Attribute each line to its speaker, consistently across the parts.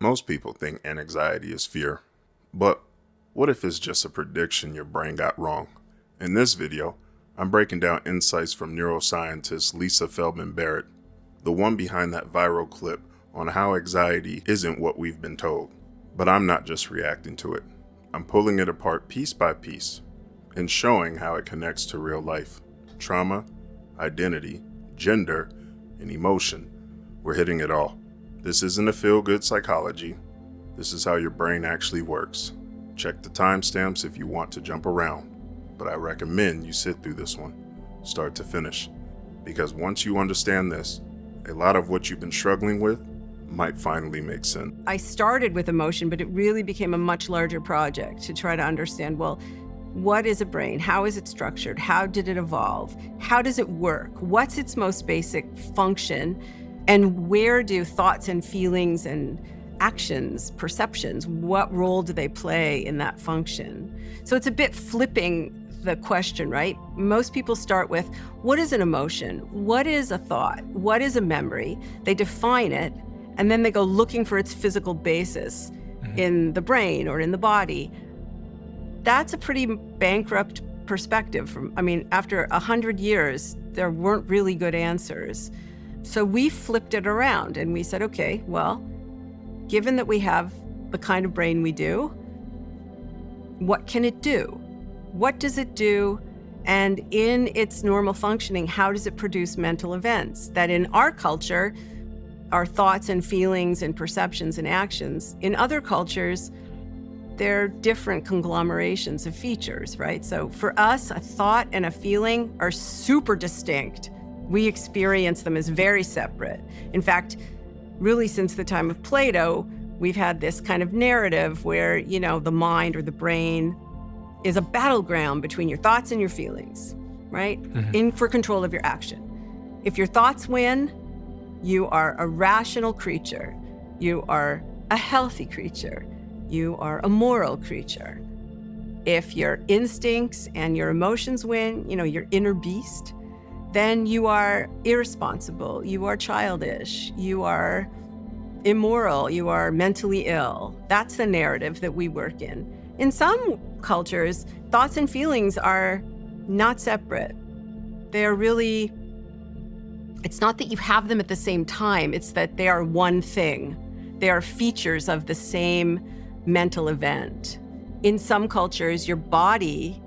Speaker 1: Most people think anxiety is fear, but what if it's just a prediction your brain got wrong? In this video, I'm breaking down insights from neuroscientist Lisa Feldman Barrett, the one behind that viral clip on how anxiety isn't what we've been told. But I'm not just reacting to it. I'm pulling it apart piece by piece and showing how it connects to real life, trauma, identity, gender, and emotion. We're hitting it all. This isn't a feel-good psychology. This is how your brain actually works. Check the timestamps if you want to jump around, but I recommend you sit through this one, start to finish, because once you understand this, a lot of what you've been struggling with might finally make sense.
Speaker 2: I started with emotion, but it really became a much larger project to try to understand, well, what is a brain? How is it structured? How did it evolve? How does it work? What's its most basic function? And where do thoughts and feelings and actions, perceptions, what role do they play in that function? So it's a bit flipping the question, right? Most people start with, what is an emotion? What is a thought? What is a memory? They define it, and then they go looking for its physical basis in the brain or in the body. That's a pretty bankrupt perspective. After 100 years, there weren't really good answers. So we flipped it around and we said, okay, well, given that we have the kind of brain we do, what can it do? What does it do? And in its normal functioning, how does it produce mental events that in our culture are thoughts and feelings and perceptions and actions? In other cultures, they're different conglomerations of features, right? So for us, a thought and a feeling are super distinct. We experience them as very separate. In fact, really since the time of Plato, we've had this kind of narrative where, the mind or the brain is a battleground between your thoughts and your feelings, right? In for control of your action. If your thoughts win, you are a rational creature. You are a healthy creature. You are a moral creature. If your instincts and your emotions win, your inner beast, then you are irresponsible, you are childish, you are immoral, you are mentally ill. That's the narrative that we work in. In some cultures, thoughts and feelings are not separate. They're really, it's not that you have them at the same time, it's that they are one thing. They are features of the same mental event. In some cultures, your body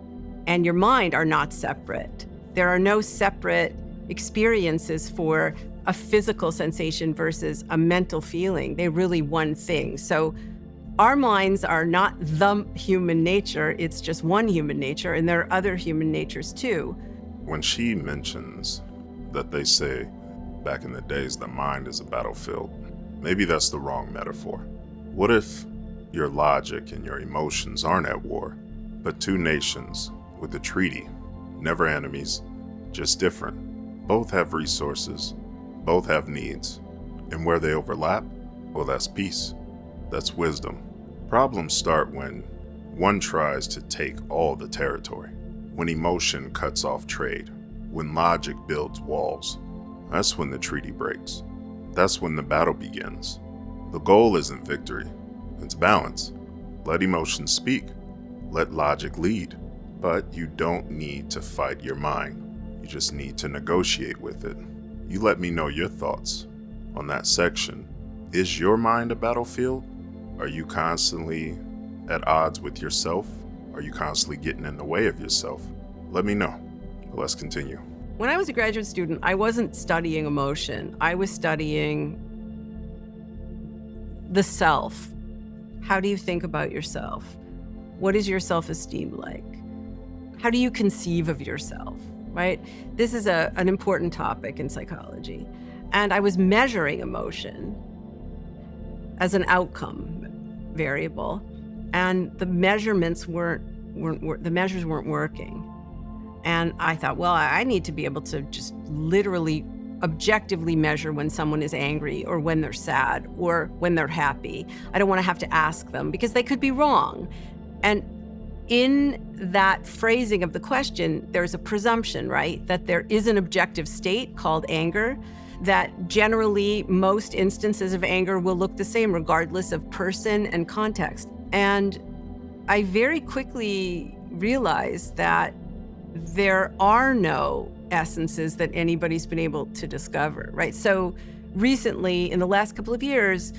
Speaker 2: and your mind are not separate. There are no separate experiences for a physical sensation versus a mental feeling. They're really one thing. So our minds are not the human nature, it's just one human nature, and there are other human natures too.
Speaker 1: When she mentions that they say back in the days the mind is a battlefield, maybe that's the wrong metaphor. What if your logic and your emotions aren't at war, but two nations with a treaty? Never enemies, just different. Both have resources, both have needs. And where they overlap, well, that's peace. That's wisdom. Problems start when one tries to take all the territory, when emotion cuts off trade, when logic builds walls. That's when the treaty breaks. That's when the battle begins. The goal isn't victory, it's balance. Let emotion speak, let logic lead. But you don't need to fight your mind. You just need to negotiate with it. You let me know your thoughts on that section. Is your mind a battlefield? Are you constantly at odds with yourself? Are you constantly getting in the way of yourself? Let me know. Let's continue.
Speaker 2: When I was a graduate student, I wasn't studying emotion. I was studying the self. How do you think about yourself? What is your self-esteem like? How do you conceive of yourself, right? This is an important topic in psychology. And I was measuring emotion as an outcome variable, and the measurements weren't working. And I thought, well, I need to be able to just literally objectively measure when someone is angry or when they're sad or when they're happy. I don't want to have to ask them because they could be wrong. And in that phrasing of the question, there's a presumption, right? That there is an objective state called anger. that generally most instances of anger will look the same regardless of person and context. And I very quickly realized that there are no essences that anybody's been able to discover, right? So recently, in the last couple of years,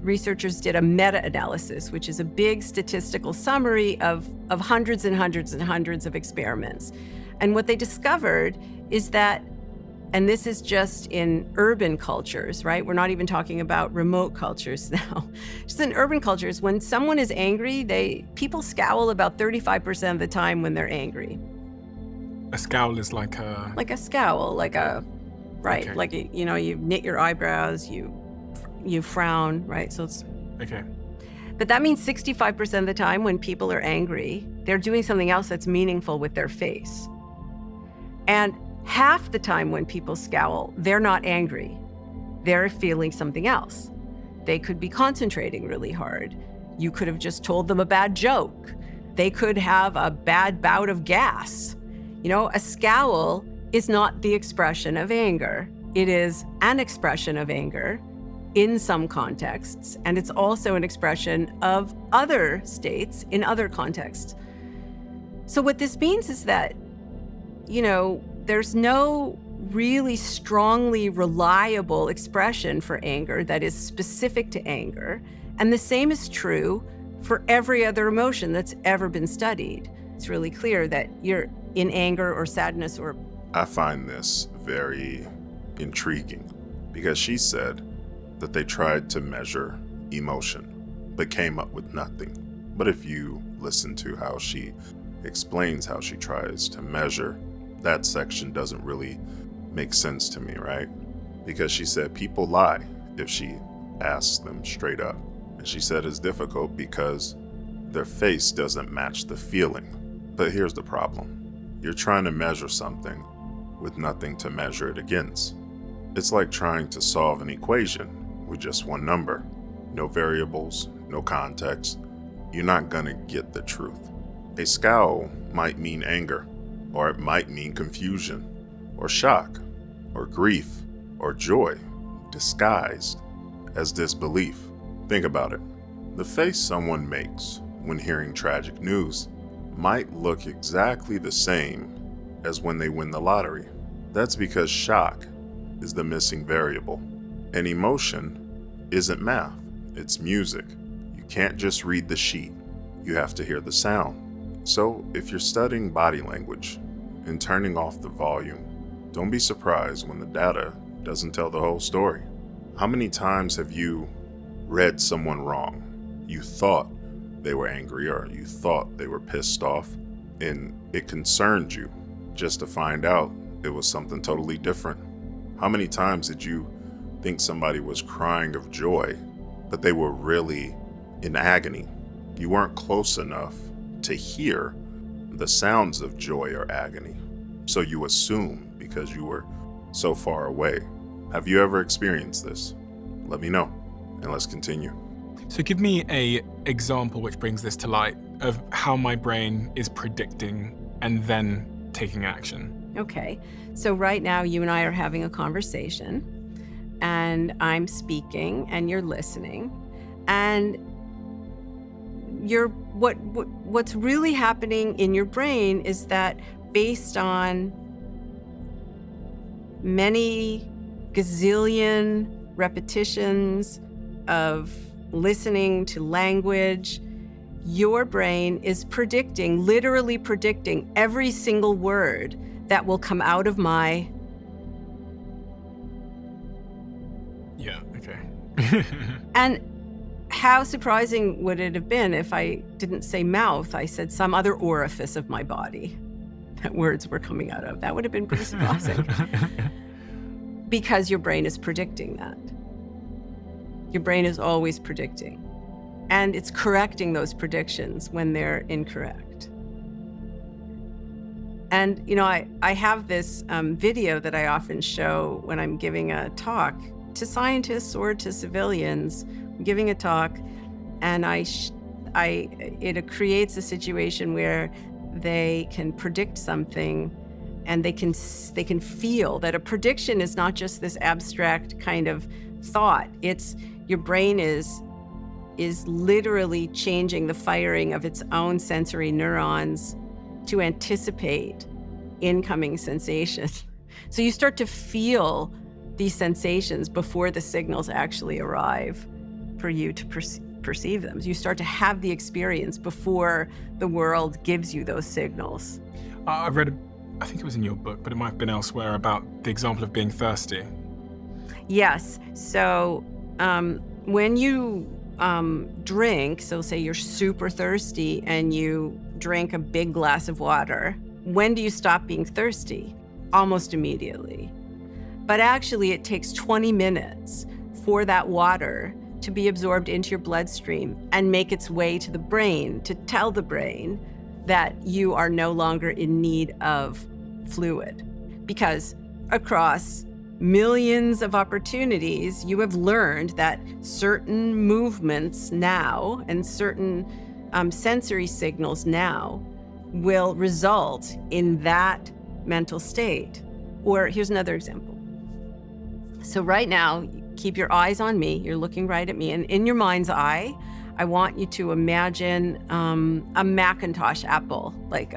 Speaker 2: researchers did a meta-analysis, which is a big statistical summary of hundreds and hundreds and hundreds of experiments. And what they discovered is that, and this is just in urban cultures, right? We're not even talking about remote cultures now. Just in urban cultures, when someone is angry, people scowl about 35% of the time when they're angry.
Speaker 3: A scowl is like a...
Speaker 2: Like a scowl, right?
Speaker 3: Okay.
Speaker 2: Like, you knit your eyebrows, you frown, right? So it's...
Speaker 3: Okay.
Speaker 2: But that means 65% of the time when people are angry, they're doing something else that's meaningful with their face. And half the time when people scowl, they're not angry. They're feeling something else. They could be concentrating really hard. You could have just told them a bad joke. They could have a bad bout of gas. A scowl is not the expression of anger. It is an expression of anger in some contexts, and it's also an expression of other states in other contexts. So what this means is that, there's no really strongly reliable expression for anger that is specific to anger. And the same is true for every other emotion that's ever been studied. It's really clear that you're in anger or sadness or...
Speaker 1: I find this very intriguing because she said that they tried to measure emotion but came up with nothing. But if you listen to how she explains how she tries to measure, that section doesn't really make sense to me, right? Because she said people lie if she asks them straight up. And she said it's difficult because their face doesn't match the feeling. But here's the problem. You're trying to measure something with nothing to measure it against. It's like trying to solve an equation with just one number. No variables, no context. You're not gonna get the truth. A scowl might mean anger, or it might mean confusion, or shock, or grief, or joy, disguised as disbelief. Think about it. The face someone makes when hearing tragic news might look exactly the same as when they win the lottery. That's because shock is the missing variable. And emotion isn't math, it's music. You can't just read the sheet, you have to hear the sound. So if you're studying body language and turning off the volume, don't be surprised when the data doesn't tell the whole story. How many times have you read someone wrong? You thought they were angry or you thought they were pissed off, and it concerned you just to find out it was something totally different. How many times did you think somebody was crying of joy, but they were really in agony? You weren't close enough to hear the sounds of joy or agony, so you assume because you were so far away. Have you ever experienced this? Let me know, and let's continue.
Speaker 3: So give me an example which brings this to light of how my brain is predicting and then taking action.
Speaker 2: Okay, so right now you and I are having a conversation, and I'm speaking and you're listening, and what's really happening in your brain is that based on many gazillion repetitions of listening to language, your brain is predicting, literally predicting every single word that will come out of my...
Speaker 3: Yeah, okay.
Speaker 2: And how surprising would it have been if I didn't say mouth, I said some other orifice of my body that words were coming out of? That would have been pretty surprising. Because your brain is predicting that. Your brain is always predicting. And it's correcting those predictions when they're incorrect. And, I have this video that I often show when I'm giving a talk to scientists or to civilians. I'm giving a talk, and it creates a situation where they can predict something and they can feel that a prediction is not just this abstract kind of thought. It's your brain is literally changing the firing of its own sensory neurons to anticipate incoming sensations. So you start to feel these sensations before the signals actually arrive for you to perceive them. You start to have the experience before the world gives you those signals.
Speaker 3: I've read, I think it was in your book, but it might have been elsewhere, about the example of being thirsty.
Speaker 2: Yes. So when you drink, so say you're super thirsty and you drink a big glass of water, when do you stop being thirsty? Almost immediately. But actually, it takes 20 minutes for that water to be absorbed into your bloodstream and make its way to the brain to tell the brain that you are no longer in need of fluid. Because across millions of opportunities, you have learned that certain movements now and certain sensory signals now will result in that mental state. Or here's another example. So right now, keep your eyes on me. You're looking right at me. And in your mind's eye, I want you to imagine a Macintosh apple, like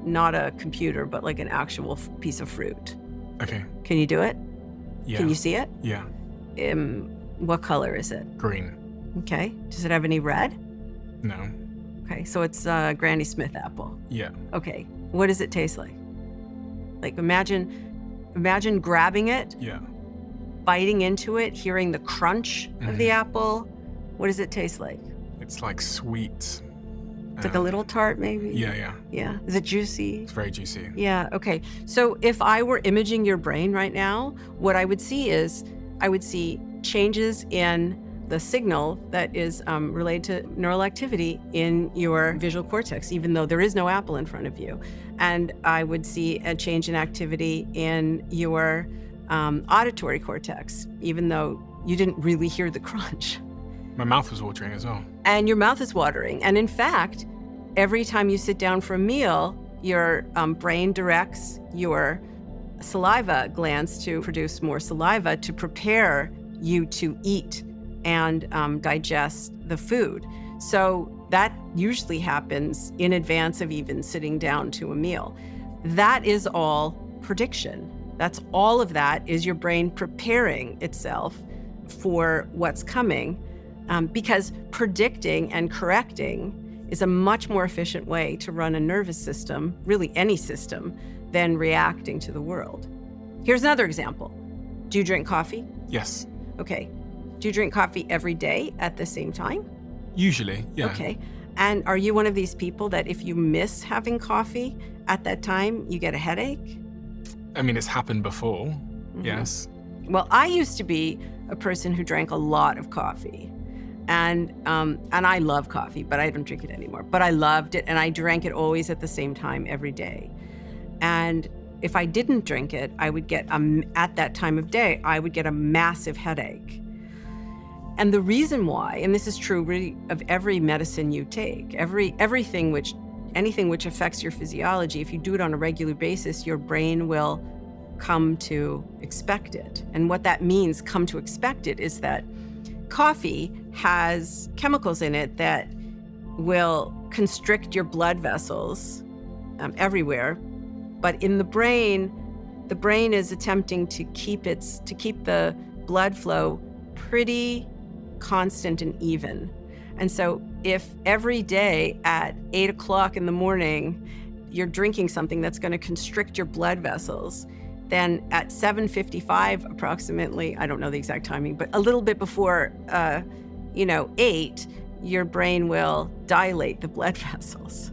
Speaker 2: not a computer, but like an actual piece of fruit.
Speaker 3: Okay.
Speaker 2: Can you do it?
Speaker 3: Yeah.
Speaker 2: Can you see it?
Speaker 3: Yeah.
Speaker 2: What color is it?
Speaker 3: Green.
Speaker 2: Okay. Does it have any red?
Speaker 3: No.
Speaker 2: Okay. So it's Granny Smith apple.
Speaker 3: Yeah.
Speaker 2: Okay. What does it taste like? Like imagine grabbing it,
Speaker 3: Yeah.
Speaker 2: biting into it, hearing the crunch of the apple. What does it taste like?
Speaker 3: It's like sweet.
Speaker 2: It's like a little tart, maybe?
Speaker 3: Yeah.
Speaker 2: Yeah. Is it juicy?
Speaker 3: It's very juicy.
Speaker 2: Yeah. Okay. So if I were imaging your brain right now, what I would see is I would see changes in the signal that is related to neural activity in your visual cortex, even though there is no apple in front of you. And I would see a change in activity in your auditory cortex, even though you didn't really hear the crunch.
Speaker 3: My mouth was watering as well.
Speaker 2: And your mouth is watering. And in fact, every time you sit down for a meal, your brain directs your saliva glands to produce more saliva to prepare you to eat and digest the food. So that usually happens in advance of even sitting down to a meal. That is all prediction. That's all of that is your brain preparing itself for what's coming, because predicting and correcting is a much more efficient way to run a nervous system, really any system, than reacting to the world. Here's another example. Do you drink coffee?
Speaker 3: Yes.
Speaker 2: Okay. Do you drink coffee every day at the same time?
Speaker 3: Usually, yeah.
Speaker 2: Okay. And are you one of these people that if you miss having coffee at that time, you get a headache?
Speaker 3: I mean, it's happened before, yes.
Speaker 2: Well, I used to be a person who drank a lot of coffee. And I love coffee, but I don't drink it anymore. But I loved it, and I drank it always at the same time every day. And if I didn't drink it, I would get, at that time of day, I would get a massive headache. And the reason why, and this is true really of every medicine you take, anything which affects your physiology, if you do it on a regular basis, your brain will come to expect it. And what that means, come to expect it, is that coffee has chemicals in it that will constrict your blood vessels everywhere. But in the brain is attempting to keep the blood flow pretty constant and even. And so if every day at 8 o'clock in the morning, you're drinking something that's going to constrict your blood vessels, then at 7:55 approximately, I don't know the exact timing, but a little bit before 8, your brain will dilate the blood vessels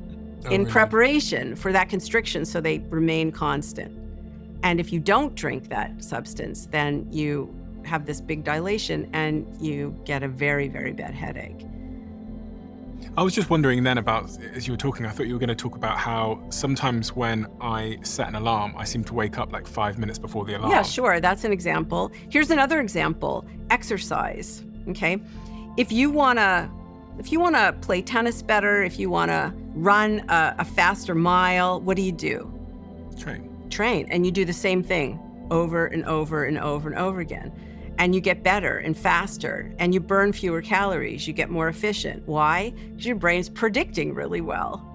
Speaker 2: in preparation for that constriction so they remain constant. And if you don't drink that substance, then you have this big dilation and you get a very, very bad headache.
Speaker 3: I was just wondering then about, as you were talking, I thought you were going to talk about how sometimes when I set an alarm, I seem to wake up like 5 minutes before the alarm.
Speaker 2: Yeah, sure. That's an example. Here's another example. Exercise, okay? If you want to play tennis better, if you want to run a faster mile, what do?
Speaker 3: Train.
Speaker 2: train, and you do the same thing over and over and over and over again. And you get better and faster, and you burn fewer calories, you get more efficient. Why? Because your brain's predicting really well.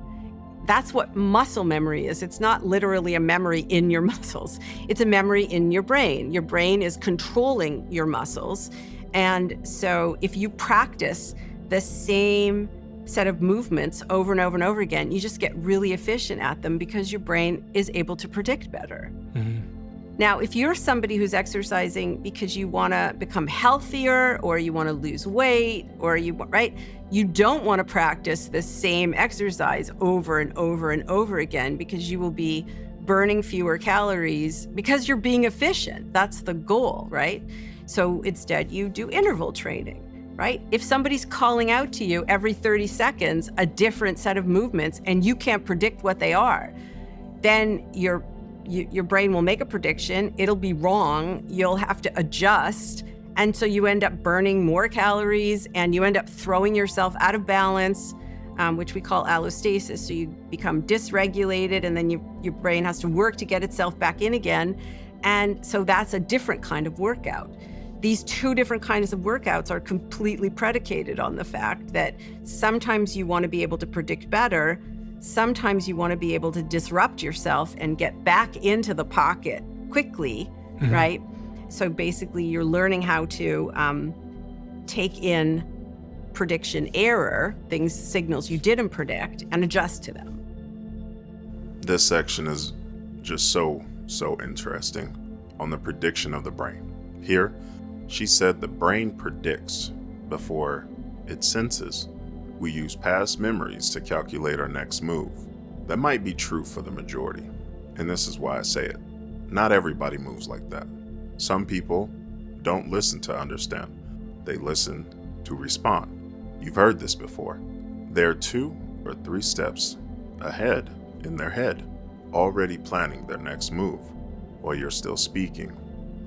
Speaker 2: That's what muscle memory is. It's not literally a memory in your muscles. It's a memory in your brain. Your brain is controlling your muscles. And so if you practice the same set of movements over and over and over again, you just get really efficient at them because your brain is able to predict better. Now, if you're somebody who's exercising because you want to become healthier or you want to lose weight or you don't want to practice the same exercise over and over and over again because you will be burning fewer calories because you're being efficient. That's the goal, right? So instead you do interval training, right? If somebody's calling out to you every 30 seconds, a different set of movements, and you can't predict what they are, then your brain will make a prediction, it'll be wrong, you'll have to adjust, and so you end up burning more calories and you end up throwing yourself out of balance, which we call allostasis. So you become dysregulated and then your brain has to work to get itself back in again. And so that's a different kind of workout. These two different kinds of workouts are completely predicated on the fact that sometimes you want to be able to predict better, sometimes you want to be able to disrupt yourself and get back into the pocket quickly, right? So basically you're learning how to take in prediction error, signals you didn't predict, and adjust to them.
Speaker 1: This section is just so interesting on the prediction of the brain. Here, she said the brain predicts before it senses. We use past memories to calculate our next move. That might be true for the majority, and this is why I say it. Not everybody moves like that. Some people don't listen to understand. They listen to respond. You've heard this before. They're 2 or 3 steps ahead in their head, already planning their next move while you're still speaking.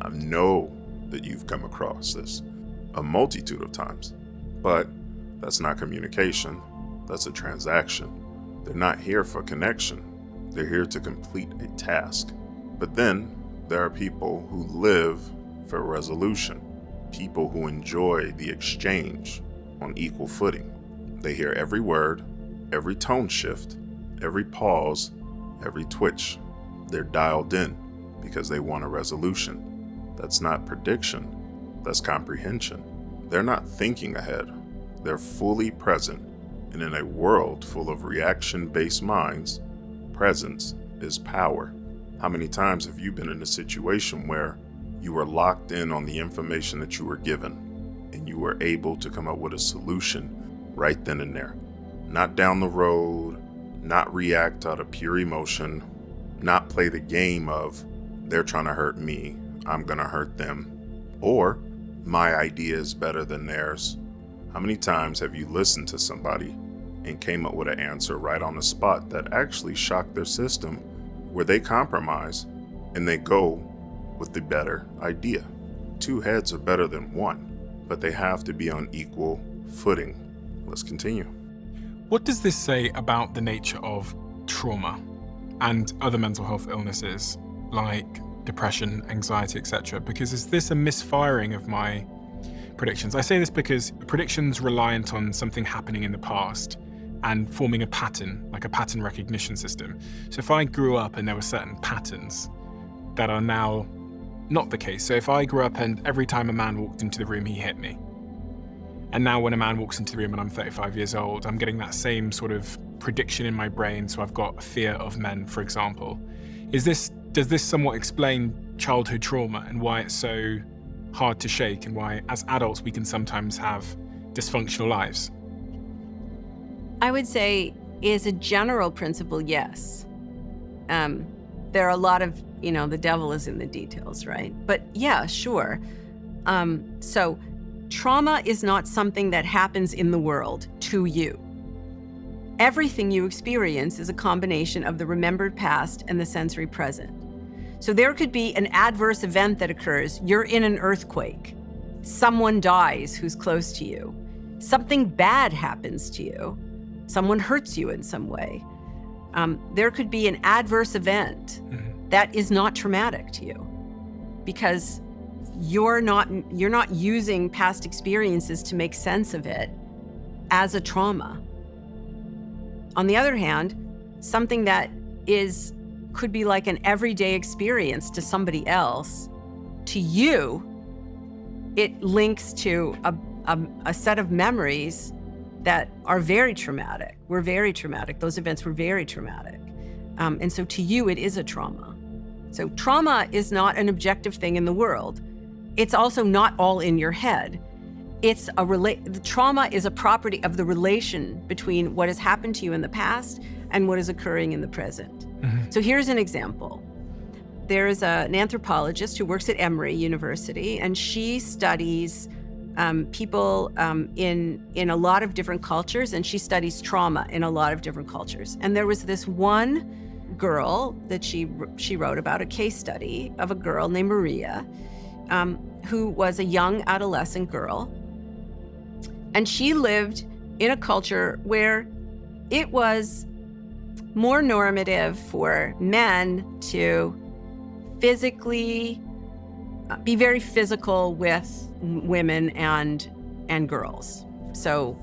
Speaker 1: I know that you've come across this a multitude of times, but that's not communication, that's a transaction. They're not here for connection, they're here to complete a task. But then there are people who live for resolution, people who enjoy the exchange on equal footing. They hear every word, every tone shift, every pause, every twitch. They're dialed in because they want a resolution. That's not prediction, that's comprehension. They're not thinking ahead. They're fully present, and in a world full of reaction-based minds, presence is power. How many times have you been in a situation where you were locked in on the information that you were given, and you were able to come up with a solution right then and there? Not down the road, not react out of pure emotion, not play the game of, they're trying to hurt me, I'm gonna hurt them, or my idea is better than theirs. How many times have you listened to somebody and came up with an answer right on the spot that actually shocked their system, where they compromise and they go with the better idea? 2 heads are better than 1, but they have to be on equal footing. Let's continue.
Speaker 3: What does this say about the nature of trauma and other mental health illnesses like depression, anxiety, etc.? Because is this a misfiring of my predictions? I say this because predictions reliant on something happening in the past and forming a pattern, like a pattern recognition system. So if I grew up and there were certain patterns that are now not the case. So if I grew up and every time a man walked into the room, he hit me. And now when a man walks into the room and I'm 35 years old, I'm getting that same sort of prediction in my brain. So I've got a fear of men, for example. Does this somewhat explain childhood trauma and why it's so hard to shake, and why as adults we can sometimes have dysfunctional lives?
Speaker 2: I would say, as a general principle, yes. There are a lot of, the devil is in the details, right? But yeah, sure. So trauma is not something that happens in the world to you. Everything you experience is a combination of the remembered past and the sensory present. So there could be an adverse event that occurs. You're in an earthquake. Someone dies who's close to you. Something bad happens to you. Someone hurts you in some way. There could be an adverse event that is not traumatic to you, because you're not using past experiences to make sense of it as a trauma. On the other hand, something that could be like an everyday experience to somebody else, to you, it links to a set of memories that are very traumatic. Were very traumatic. Those events were very traumatic. And so to you, it is a trauma. So trauma is not an objective thing in the world. It's also not all in your head. The trauma is a property of the relation between what has happened to you in the past and what is occurring in the present.
Speaker 3: Mm-hmm.
Speaker 2: So here's an example. There is an anthropologist who works at Emory University, and she studies people in a lot of different cultures, and she studies trauma in a lot of different cultures. And there was this one girl that she wrote about, a case study of a girl named Maria, who was a young adolescent girl. And she lived in a culture where it was more normative for men to physically be very physical with women and girls. So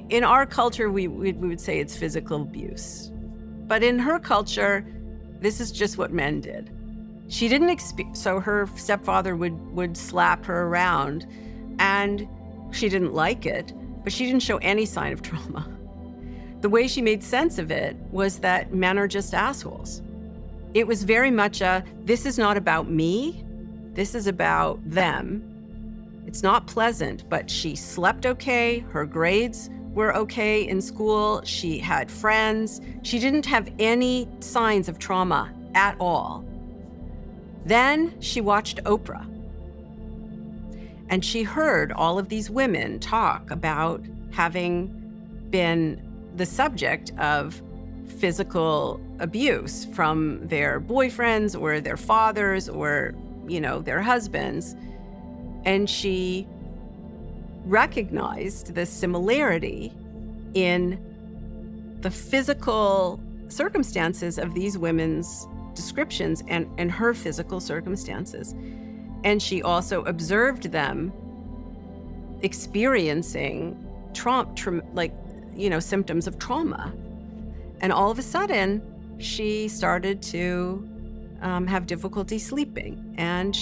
Speaker 2: in our culture, we would say it's physical abuse. But in her culture, this is just what men did. She didn't so her stepfather would slap her around, and she didn't like it, but she didn't show any sign of trauma. The way she made sense of it was that men are just assholes. It was very much this is not about me, this is about them. It's not pleasant, but she slept okay, her grades were okay in school, she had friends, she didn't have any signs of trauma at all. Then she watched Oprah, and she heard all of these women talk about having been the subject of physical abuse from their boyfriends or their fathers or, their husbands. And she recognized the similarity in the physical circumstances of these women's descriptions and her physical circumstances. And she also observed them experiencing symptoms of trauma. And all of a sudden, she started to have difficulty sleeping, and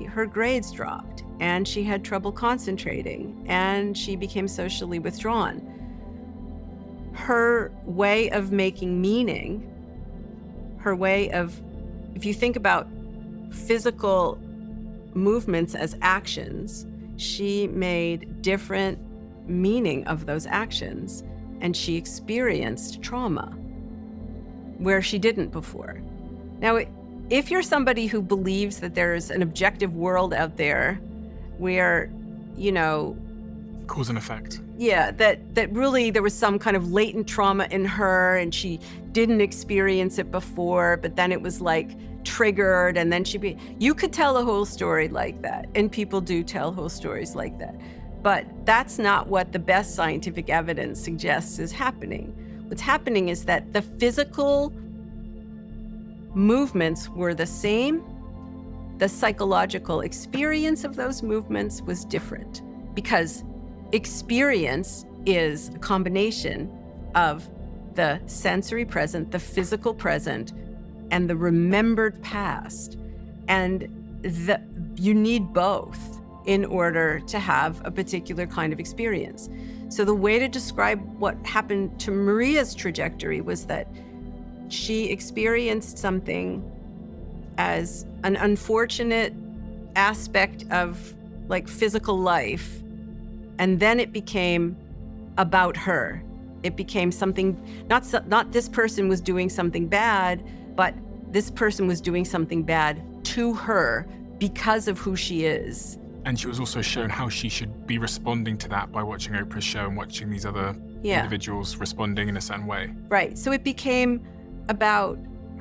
Speaker 2: her grades dropped, and she had trouble concentrating, and she became socially withdrawn. Her way of making meaning, if you think about physical movements as actions, she made different meaning of those actions, and she experienced trauma where she didn't before. Now, if you're somebody who believes that there's an objective world out there where,
Speaker 3: cause and effect.
Speaker 2: Yeah, that really there was some kind of latent trauma in her and she didn't experience it before, but then it was like triggered, and then you could tell a whole story like that, and people do tell whole stories like that. But that's not what the best scientific evidence suggests is happening. What's happening is that the physical movements were the same. The psychological experience of those movements was different, because experience is a combination of the sensory present, the physical present, and the remembered past. And you need both in order to have a particular kind of experience. So the way to describe what happened to Maria's trajectory was that she experienced something as an unfortunate aspect of physical life, and then it became about her. It became something, not this person was doing something bad, but this person was doing something bad to her because of who she is.
Speaker 3: And she was also shown how she should be responding to that by watching Oprah's show and watching these other individuals responding in a certain way.
Speaker 2: Right. So it became about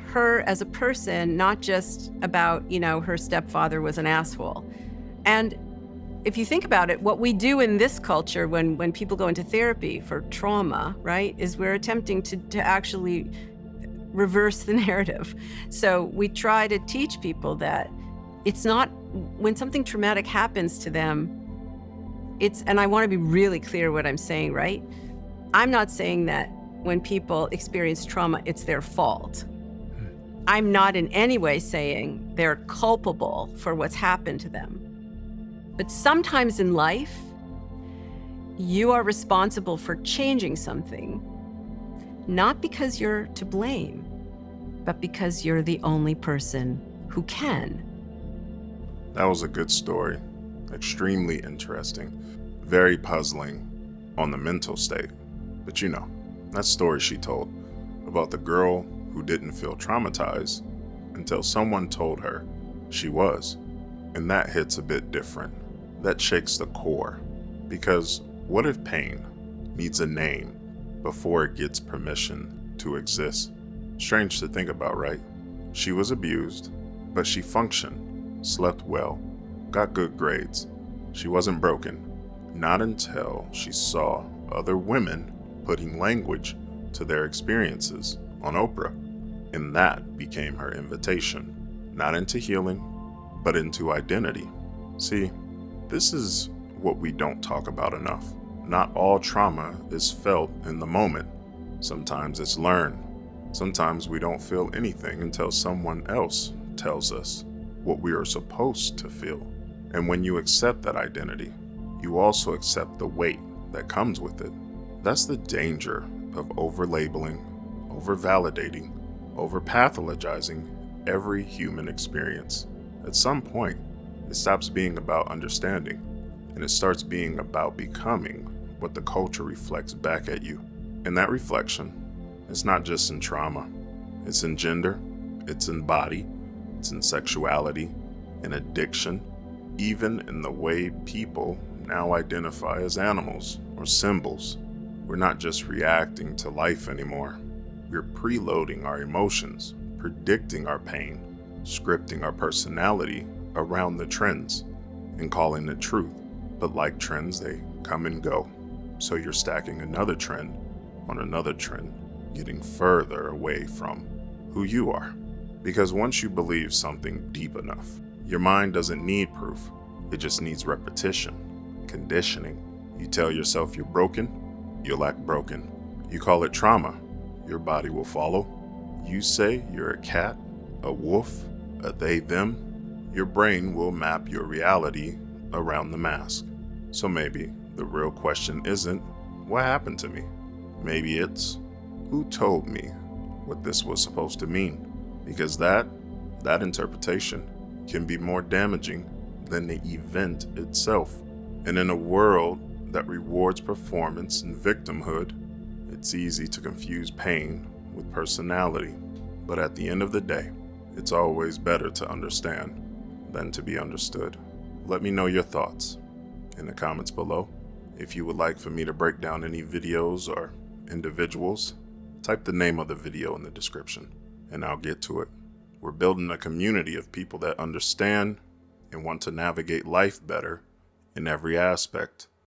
Speaker 2: her as a person, not just about, her stepfather was an asshole. And if you think about it, what we do in this culture when people go into therapy for trauma, right, is we're attempting to actually reverse the narrative. So we try to teach people that it's not, when something traumatic happens to them, and I want to be really clear what I'm saying, right? I'm not saying that when people experience trauma, it's their fault. I'm not in any way saying they're culpable for what's happened to them. But sometimes in life, you are responsible for changing something, not because you're to blame, but because you're the only person who can.
Speaker 1: That was a good story. Extremely interesting. Very puzzling on the mental state. But that story she told about the girl who didn't feel traumatized until someone told her she was. And that hits a bit different. That shakes the core. Because what if pain needs a name before it gets permission to exist? Strange to think about, right? She was abused, but she functioned, slept well, got good grades. She wasn't broken. Not until she saw other women putting language to their experiences on Oprah. And that became her invitation, not into healing, but into identity. See, this is what we don't talk about enough. Not all trauma is felt in the moment. Sometimes it's learned. Sometimes we don't feel anything until someone else tells us what we are supposed to feel. And when you accept that identity, you also accept the weight that comes with it. That's the danger of over-labeling, over-validating, over-pathologizing every human experience. At some point, it stops being about understanding, and it starts being about becoming what the culture reflects back at you. And that reflection is not just in trauma. It's in gender, it's in body, it's in sexuality, in addiction, even in the way people now identify as animals or symbols. We're not just reacting to life anymore. We're preloading our emotions, predicting our pain, scripting our personality around the trends, and calling it truth. But like trends, they come and go. So you're stacking another trend on another trend, getting further away from who you are. Because once you believe something deep enough, your mind doesn't need proof. It just needs repetition, conditioning. You tell yourself you're broken, you'll act broken. You call it trauma, your body will follow. You say you're a cat, a wolf, a they, them, your brain will map your reality around the mask. So maybe the real question isn't, what happened to me? Maybe it's, who told me what this was supposed to mean? Because that interpretation can be more damaging than the event itself. And in a world that rewards performance and victimhood, it's easy to confuse pain with personality. But at the end of the day, it's always better to understand than to be understood. Let me know your thoughts in the comments below. If you would like for me to break down any videos or individuals, type the name of the video in the description and I'll get to it. We're building a community of people that understand and want to navigate life better in every aspect.